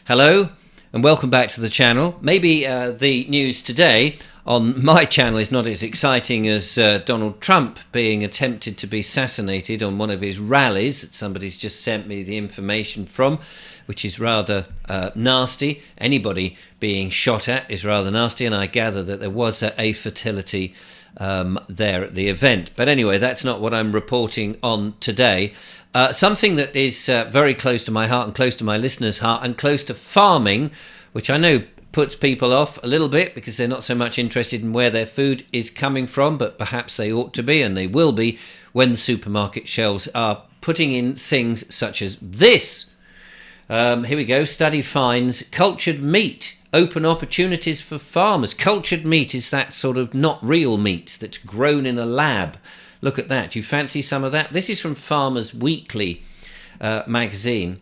Hello and welcome back to the channel. Maybe the news today on my channel is not as exciting as Donald Trump being attempted to be assassinated on one of his rallies that somebody's just sent me the information from, which is rather nasty. Anybody being shot at is rather nasty, and I gather that there was a fatality there at the event. But anyway, that's not what I'm reporting on today. Something that is very close to my heart and close to my listeners' heart and close to farming, which I know puts people off a little bit because they're not so much interested in where their food is coming from, but perhaps they ought to be, and they will be when the supermarket shelves are putting in things such as this. Here we go. Study finds cultured meat open opportunities for farmers. Cultured meat is that sort of not real meat that's grown in a lab. Look at that. Do you fancy some of that? This is from Farmers Weekly magazine.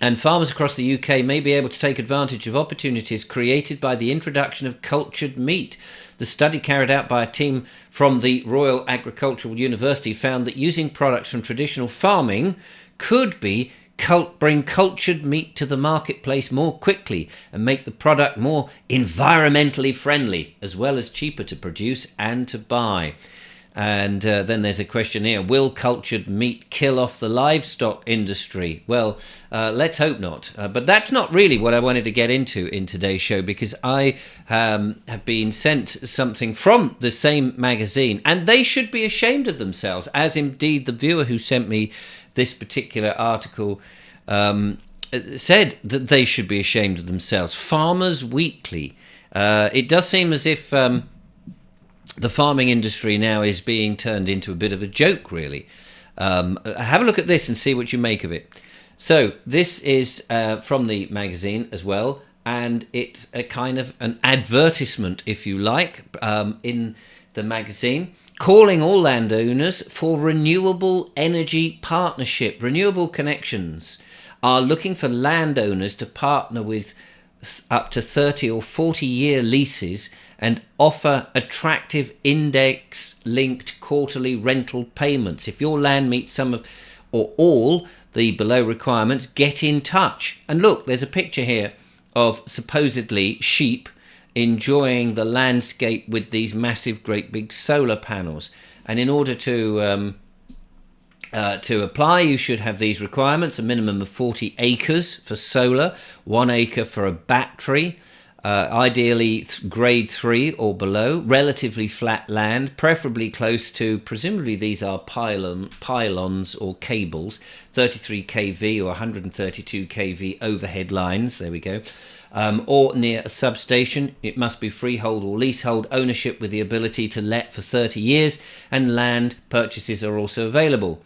And farmers across the UK may be able to take advantage of opportunities created by the introduction of cultured meat. The study carried out by a team from the Royal Agricultural University found that using products from traditional farming could bring cultured meat to the marketplace more quickly and make the product more environmentally friendly, as well as cheaper to produce and to buy. And then there's a question here: will cultured meat kill off the livestock industry? Well, let's hope not. But that's not really what I wanted to get into in today's show, because I have been sent something from the same magazine, and they should be ashamed of themselves, as indeed the viewer who sent me this particular article said that they should be ashamed of themselves. Farmers Weekly. It does seem as if the farming industry now is being turned into a bit of a joke, really. Have a look at this and see what you make of it. So this is from the magazine as well, and it's a kind of an advertisement, if you like, in the magazine, calling all landowners for renewable energy partnership. Renewable Connections are looking for landowners to partner with up to 30 or 40-year leases and offer attractive index-linked quarterly rental payments. If your land meets some of or all the below requirements, get in touch. And look, there's a picture here of supposedly sheep enjoying the landscape with these massive, great big solar panels. And in order to apply, you should have these requirements: a minimum of 40 acres for solar, 1 acre for a battery, ideally grade 3 or below, relatively flat land, preferably close to, presumably these are pylons or cables, 33 kV or 132 kV overhead lines, there we go, or near a substation. It must be freehold or leasehold ownership with the ability to let for 30 years, and land purchases are also available.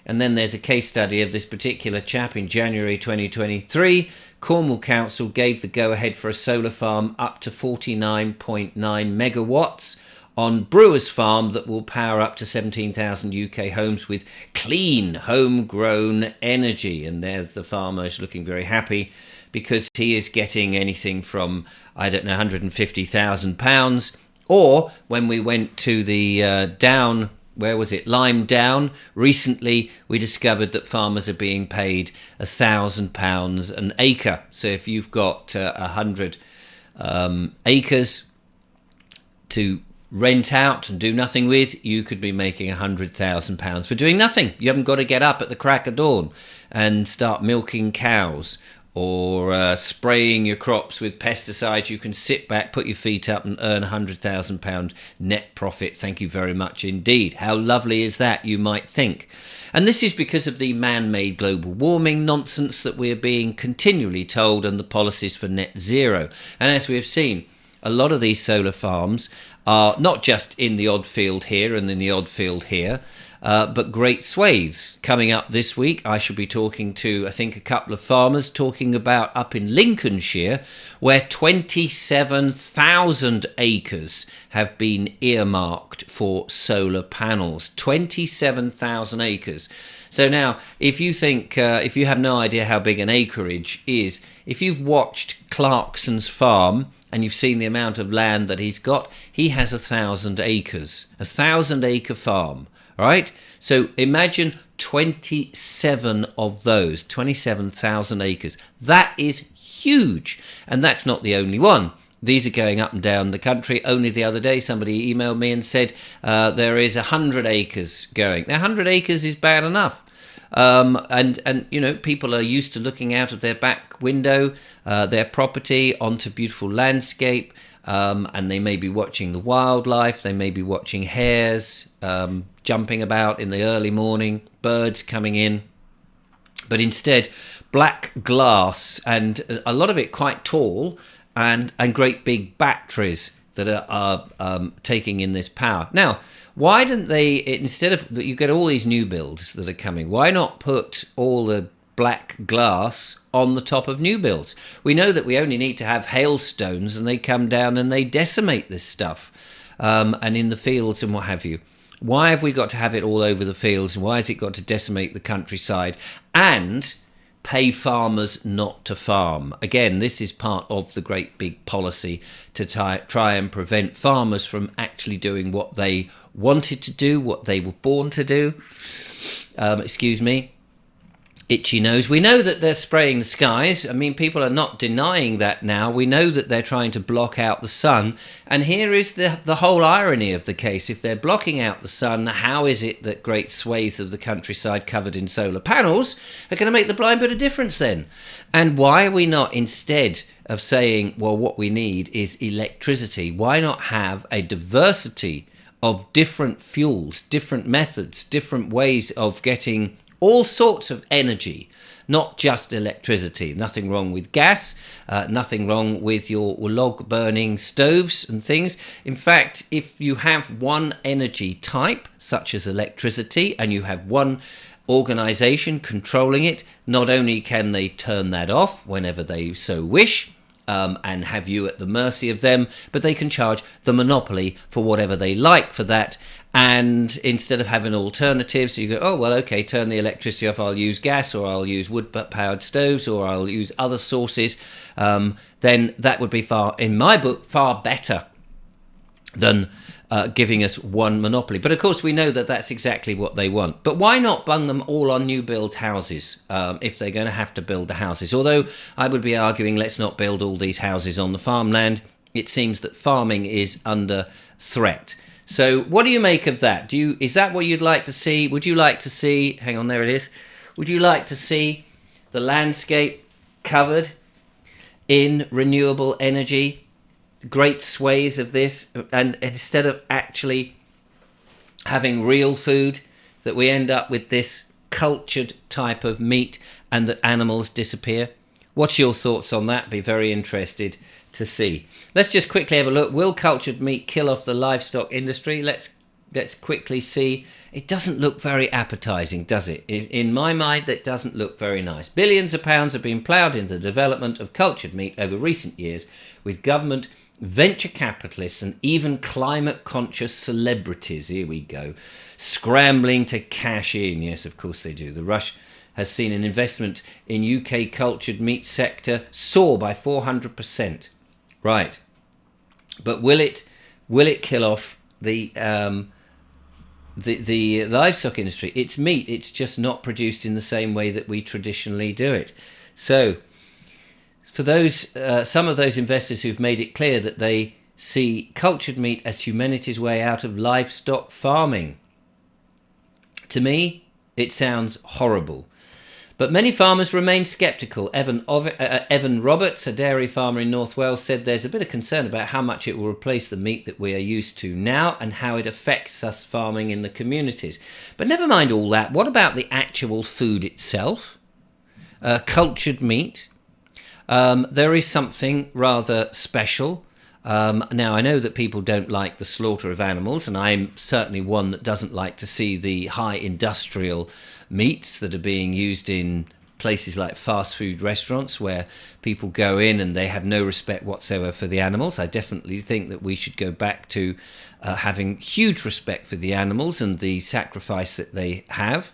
And then there's a case study of this particular chap in January 2023. Cornwall Council gave the go-ahead for a solar farm up to 49.9 megawatts on Brewer's Farm that will power up to 17,000 UK homes with clean, homegrown energy. And there's the farmer is looking very happy because he is getting anything from, I don't know, £150,000. Or when we went to the Lime Down recently, we discovered that farmers are being paid £1,000 an acre. So if you've got 100 acres to rent out and do nothing with, you could be making £100,000 for doing nothing. You haven't got to get up at the crack of dawn and start milking cows or spraying your crops with pesticides. You can sit back, put your feet up and earn £100,000 net profit. Thank you very much indeed. How lovely is that, you might think. And this is because of the man-made global warming nonsense that we're being continually told, and the policies for net zero. And as we have seen, a lot of these solar farms are not just in the odd field here and in the odd field here, but great swathes. Coming up this week, I shall be talking to, I think, a couple of farmers talking about up in Lincolnshire, where 27,000 acres have been earmarked for solar panels. 27,000 acres. So now, if you think, if you have no idea how big an acreage is, if you've watched Clarkson's farm and you've seen the amount of land that he's got, he has 1,000 acres. 1,000 acre farm. Right? So imagine 27 of those, 27,000 acres. That is huge. And that's not the only one. These are going up and down the country. Only the other day, somebody emailed me and said there is 100 acres going. Now, 100 acres is bad enough. And you know, people are used to looking out of their back window, their property, onto beautiful landscape, and they may be watching the wildlife. They may be watching hares jumping about in the early morning, birds coming in. But instead, black glass, and a lot of it quite tall, and great big batteries that are taking in this power. Now, why didn't they, instead of, you get all these new builds that are coming, why not put all the black glass on the top of new builds? We know that we only need to have hailstones and they come down and they decimate this stuff, and in the fields and what have you. Why have we got to have it all over the fields? Why has it got to decimate the countryside and pay farmers not to farm? Again, this is part of the great big policy to try and prevent farmers from actually doing what they wanted to do, what they were born to do. Excuse me. Itchy nose. We know that they're spraying the skies. I mean, people are not denying that now. We know that they're trying to block out the sun. And here is the whole irony of the case. If they're blocking out the sun, how is it that great swathes of the countryside covered in solar panels are going to make the blind bit of difference then? And why are we not, instead of saying, well, what we need is electricity, why not have a diversity of different fuels, different methods, different ways of getting all sorts of energy, not just electricity? Nothing wrong with gas, nothing wrong with your log burning stoves and things. In fact, if you have one energy type, such as electricity, and you have one organization controlling it, not only can they turn that off whenever they so wish, and have you at the mercy of them, but they can charge the monopoly for whatever they like for that. And instead of having alternatives, you go, oh, well, okay, turn the electricity off, I'll use gas, or I'll use wood-powered stoves, or I'll use other sources, then that would be in my book, far better than giving us one monopoly. But of course, we know that that's exactly what they want. But why not bung them all on new build houses if they're going to have to build the houses? Although I would be arguing, let's not build all these houses on the farmland. It seems that farming is under threat. So what do you make of that? Is that what you'd like to see? Would you like to see, hang on, there it is. Would you like to see the landscape covered in renewable energy, great swathes of this, and instead of actually having real food, that we end up with this cultured type of meat and that animals disappear? What's your thoughts on that? Be very interested to see. Let's just quickly have a look. Will cultured meat kill off the livestock industry? Let's quickly see. It doesn't look very appetizing, does it? In my mind, that doesn't look very nice. Billions of pounds have been ploughed into the development of cultured meat over recent years, with government, venture capitalists, and even climate-conscious celebrities, here we go, scrambling to cash in. Yes, of course they do. The rush has seen an investment in UK cultured meat sector soar by 400%. Right. But will it kill off the livestock industry? It's meat. It's just not produced in the same way that we traditionally do it. So for those some of those investors who've made it clear that they see cultured meat as humanity's way out of livestock farming, to me, it sounds horrible. But many farmers remain sceptical. Evan Roberts, a dairy farmer in North Wales, said there's a bit of concern about how much it will replace the meat that we are used to now and how it affects us farming in the communities. But never mind all that. What about the actual food itself? Cultured meat. There is something rather special. Now, I know that people don't like the slaughter of animals, and I'm certainly one that doesn't like to see the high industrial meats that are being used in places like fast food restaurants where people go in and they have no respect whatsoever for the animals. I definitely think that we should go back to having huge respect for the animals and the sacrifice that they have.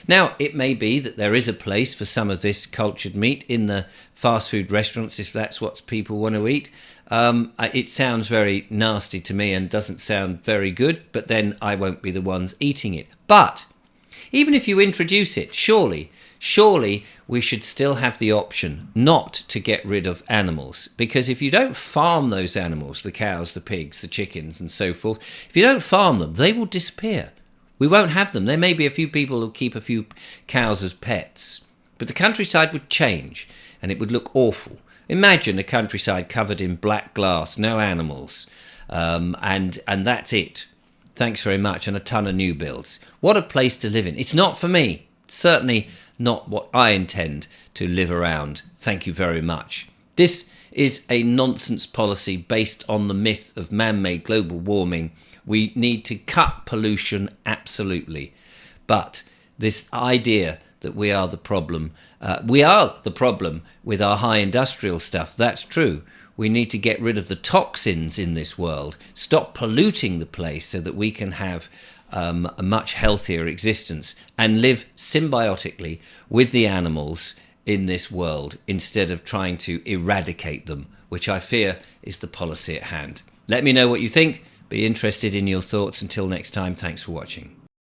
Now, it may be that there is a place for some of this cultured meat in the fast food restaurants if that's what people want to eat. It sounds very nasty to me and doesn't sound very good, but then I won't be the ones eating it. But Even if you introduce it, surely we should still have the option not to get rid of animals. Because if you don't farm those animals, the cows, the pigs, the chickens and so forth, if you don't farm them, they will disappear. We won't have them. There may be a few people who keep a few cows as pets, but the countryside would change and it would look awful. Imagine a countryside covered in black glass, no animals, and that's it. Thanks very much, and a ton of new builds. What a place to live in. It's not for me. It's certainly not what I intend to live around. Thank you very much. This is a nonsense policy based on the myth of man-made global warming. We need to cut pollution, absolutely. But this idea that we are the problem with our high industrial stuff, that's true. We need to get rid of the toxins in this world, stop polluting the place so that we can have a much healthier existence and live symbiotically with the animals in this world instead of trying to eradicate them, which I fear is the policy at hand. Let me know what you think. Be interested in your thoughts. Until next time, thanks for watching.